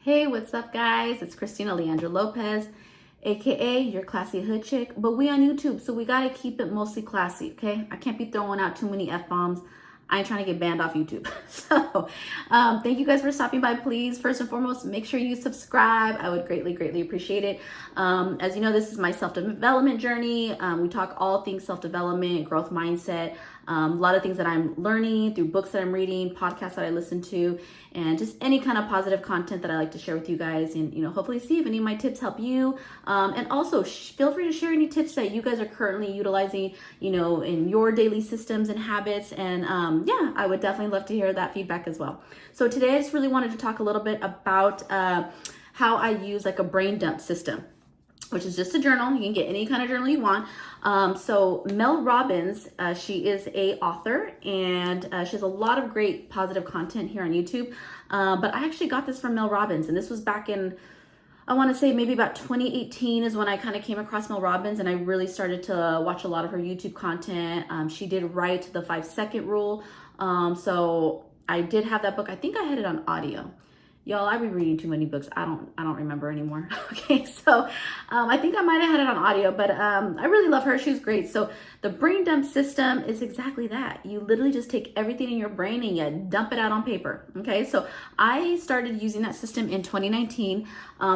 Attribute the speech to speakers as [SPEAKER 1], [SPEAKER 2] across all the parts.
[SPEAKER 1] Hey, what's up, guys? It's Christina Leandra Lopez, aka your classy hood chick. But we on YouTube, so we gotta keep it mostly classy, okay? I can't be throwing out too many F-bombs. I ain't trying to get banned off YouTube. Thank you guys for stopping by. Please, first and foremost, make sure you subscribe. I would greatly appreciate it. As you know, this is my self-development journey. We talk all things self-development, growth mindset, a lot of things that I'm learning through books that I'm reading, podcasts that I listen to, and just any kind of positive content that I like to share with you guys, and hopefully see if any of my tips help you. And also feel free to share any tips that you guys are currently utilizing, in your daily systems and habits. And yeah, I would definitely love to hear that feedback as well. So today I just really wanted to talk a little bit about how I use like a brain dump system, which is just a journal. You can get any kind of journal you want. So Mel Robbins, she is a author, and she has a lot of great positive content here on YouTube. But I actually got this from Mel Robbins, and this was back in, I want to say maybe about 2018 is when I kind of came across Mel Robbins, and I really started to watch a lot of her YouTube content. She did write the 5-second rule. So I did have that book. I think I had it on audio. Y'all, I be reading too many books. I don't remember anymore. Okay, so I think I might have had it on audio, but I really love her. She's great. So the brain dump system is exactly that. You literally just take everything in your brain and you dump it out on paper. Okay, so I started using that system in 2019.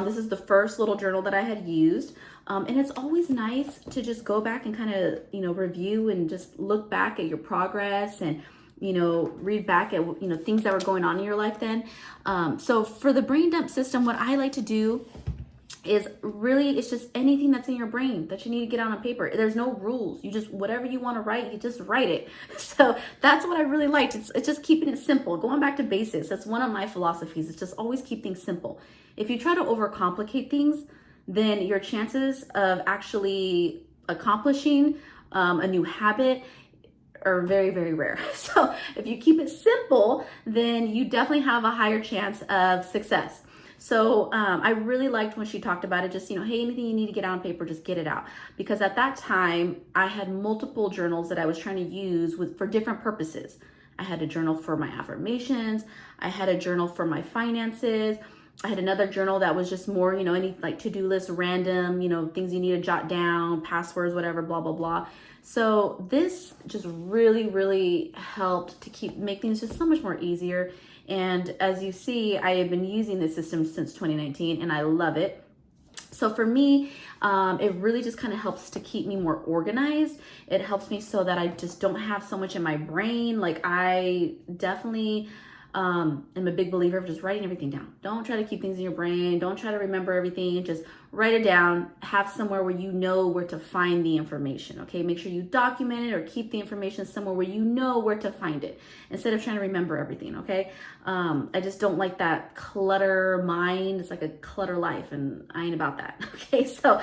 [SPEAKER 1] This is the first little journal that I had used. And it's always nice to just go back and kind of, review and just look back at your progress and read back at, things that were going on in your life then. So for the brain dump system, what I like to do is really, it's just anything that's in your brain that you need to get out on paper. There's no rules. You just, whatever you want to write, you just write it. So that's what I really liked. It's just keeping it simple, going back to basics. That's one of my philosophies. It's just always keep things simple. If you try to overcomplicate things, then your chances of actually accomplishing a new habit are very rare. So if you keep it simple, then you definitely have a higher chance of success. So I really liked when she talked about it, just, hey, anything you need to get out on paper, just get it out. Because at that time, I had multiple journals that I was trying to use for different purposes. I had a journal for my affirmations. I had a journal for my finances. I had another journal that was just more, any like to-do list, random, things you need to jot down, passwords, whatever, blah, blah, blah. So this just really helped to make things just so much more easier. And as you see, I have been using this system since 2019 and I love it. So for me, it really just kind of helps to keep me more organized. It helps me so that I just don't have so much in my brain. Like I definitely am a big believer of just writing everything down. Don't try to keep things in your brain. Don't try to remember everything. Just write it down. Have somewhere where you know where to find the information. Okay, make sure you document it or keep the information somewhere where you know where to find it instead of trying to remember everything. Okay, I just don't like that clutter mind. It's like a clutter life, and I ain't about that. Okay, so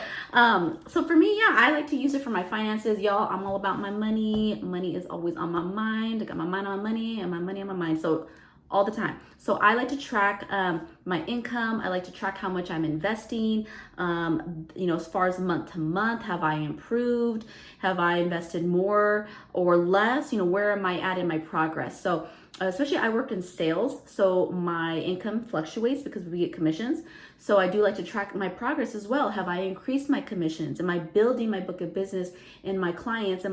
[SPEAKER 1] for me, yeah, I like to use it for my finances, y'all. I'm all about my money. Money is always on my mind. I got my mind on my money and my money on my mind. So all the time. So I like to track my income. I like to track how much I'm investing. As far as month to month, have I improved? Have I invested more or less? Where am I at in my progress? So especially I work in sales, so my income fluctuates because we get commissions. So I do like to track my progress as well. Have I increased my commissions? Am I building my book of business and my clients?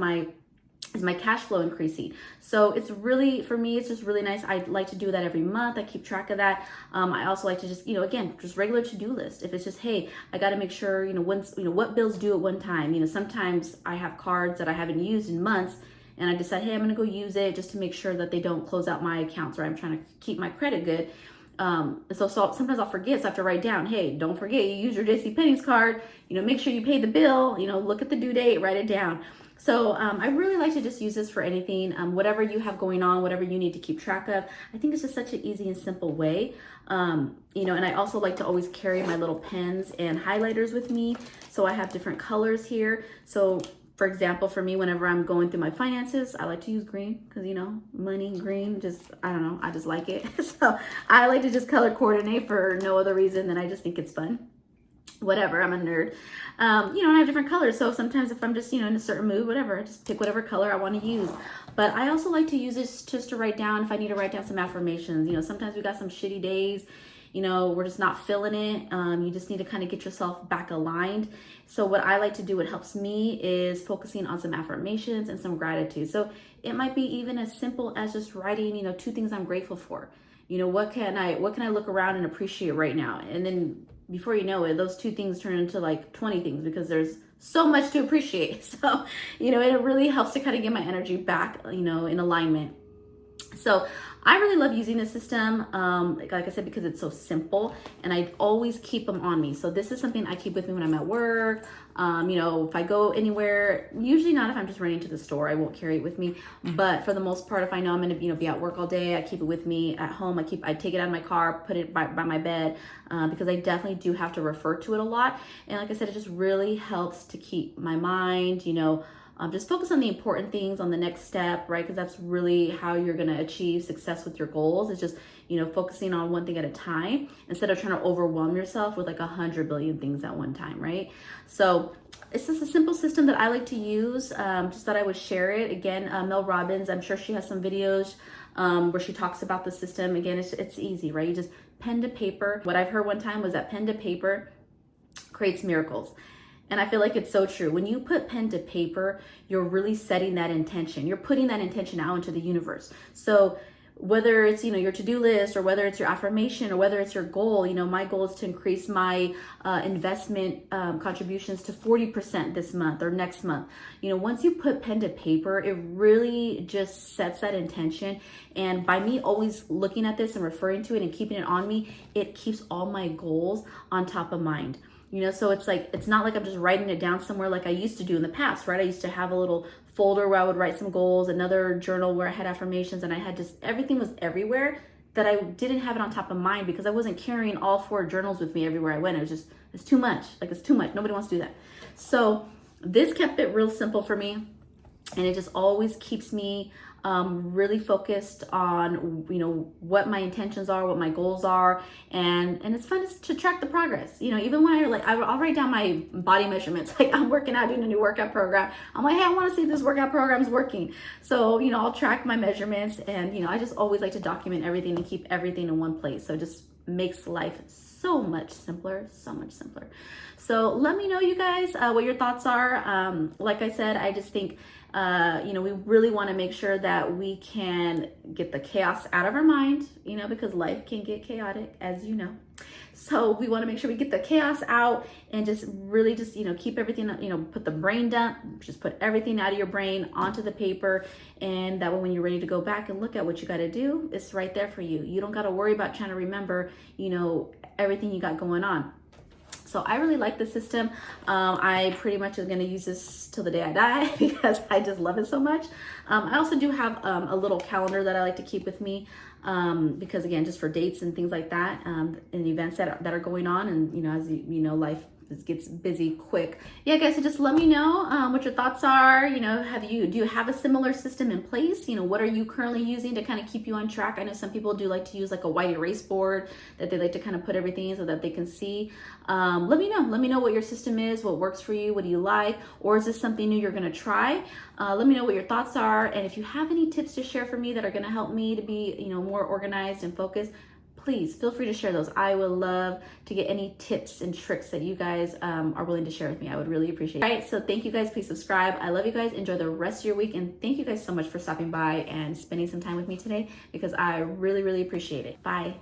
[SPEAKER 1] Is my cash flow increasing? So it's really, for me, it's just really nice. I like to do that every month. I keep track of that. I also like to just, again, just regular to-do list. If it's just, hey, I got to make sure, what bills due at one time. Sometimes I have cards that I haven't used in months and I decide, hey, I'm going to go use it just to make sure that they don't close out my accounts, or I'm trying to keep my credit good. So sometimes I'll forget, so I have to write down, hey, don't forget you use your JCPenney's card, make sure you pay the bill, look at the due date, write it down. So I really like to just use this for anything, whatever you have going on, whatever you need to keep track of. I think it's just such an easy and simple way. And I also like to always carry my little pens and highlighters with me. So I have different colors here. So for example, for me, whenever I'm going through my finances, I like to use green because, money, green, just, I don't know, I just like it. So I like to just color coordinate for no other reason than I just think it's fun. Whatever, I'm a nerd. I have different colors. So sometimes if I'm just, in a certain mood, whatever, I just pick whatever color I want to use. But I also like to use this just to write down, if I need to write down some affirmations. Sometimes we got some shitty days, you know, we're just not feeling it. You just need to kind of get yourself back aligned. So what I like to do, what helps me, is focusing on some affirmations and some gratitude. So it might be even as simple as just writing, you know, 2 things I'm grateful for. You know, what can I look around and appreciate right now? And then before you know it, those 2 things turn into like 20 things, because there's so much to appreciate. So, you know, it really helps to kind of get my energy back, you know, in alignment. So I really love using this system, like I said, because it's so simple, and I always keep them on me. So this is something I keep with me when I'm at work. You know, if I go anywhere, usually not if I'm just running to the store, I won't carry it with me. But for the most part, if I know I'm gonna, you know, be at work all day, I keep it with me. At home, I take it out of my car, put it by my bed, because I definitely do have to refer to it a lot. And like I said, it just really helps to keep my mind, you know, just focus on the important things, on the next step, right? Because that's really how you're going to achieve success with your goals. It's just, you know, focusing on one thing at a time instead of trying to overwhelm yourself with like 100 billion things at one time, right? So it's just a simple system that I like to use. Just thought I would share it. Again, Mel Robbins, I'm sure she has some videos where she talks about the system. Again, it's easy, right? You just pen to paper. What I've heard one time was that pen to paper creates miracles. And I feel like it's so true. When you put pen to paper, you're really setting that intention. You're putting that intention out into the universe. So whether it's, you know, your to-do list, or whether it's your affirmation, or whether it's your goal, you know, my goal is to increase my investment contributions to 40% this month or next month. You know, once you put pen to paper, it really just sets that intention. And by me always looking at this and referring to it and keeping it on me, it keeps all my goals on top of mind. You know, so it's like, it's not like I'm just writing it down somewhere like I used to do in the past, right? I used to have a little folder where I would write some goals, another journal where I had affirmations, and I had just, everything was everywhere, that I didn't have it on top of mind because I wasn't carrying all 4 journals with me everywhere I went. It was just, it's too much. Like, it's too much. Nobody wants to do that. So this kept it real simple for me. And it just always keeps me really focused on, you know, what my intentions are, what my goals are, and it's fun to track the progress. You know, even when I'll write down my body measurements. Like, I'm working out, doing a new workout program. I'm like, hey, I want to see if this workout program is working. So, you know, I'll track my measurements, and, you know, I just always like to document everything and keep everything in one place. So it just makes life so much simpler, so much simpler. So let me know, you guys, what your thoughts are. Like I said, I just think, you know, we really want to make sure that we can get the chaos out of our mind, you know, because life can get chaotic, as you know. So we want to make sure we get the chaos out and just really just, you know, keep everything, you know, put the brain dump, just put everything out of your brain onto the paper. And that way, when you're ready to go back and look at what you got to do, it's right there for you. You don't got to worry about trying to remember, you know, everything you got going on. So I really like the system. I pretty much am going to use this till the day I die because I just love it so much. I also do have a little calendar that I like to keep with me because, again, just for dates and things like that, and events that are going on. And, you know, as you know, life gets busy quick. Yeah, guys, so just let me know what your thoughts are. You know, do you have a similar system in place? You know, what are you currently using to kind of keep you on track? I know some people do like to use like a white erase board that they like to kind of put everything in so that they can see. Let me know what your system is, what works for you, what do you like, or is this something new you're gonna try? Let me know what your thoughts are, and if you have any tips to share for me that are gonna help me to be, you know, more organized and focused, please feel free to share those. I would love to get any tips and tricks that you guys are willing to share with me. I would really appreciate it. All right, so thank you guys. Please subscribe. I love you guys. Enjoy the rest of your week. And thank you guys so much for stopping by and spending some time with me today, because I really, really appreciate it. Bye.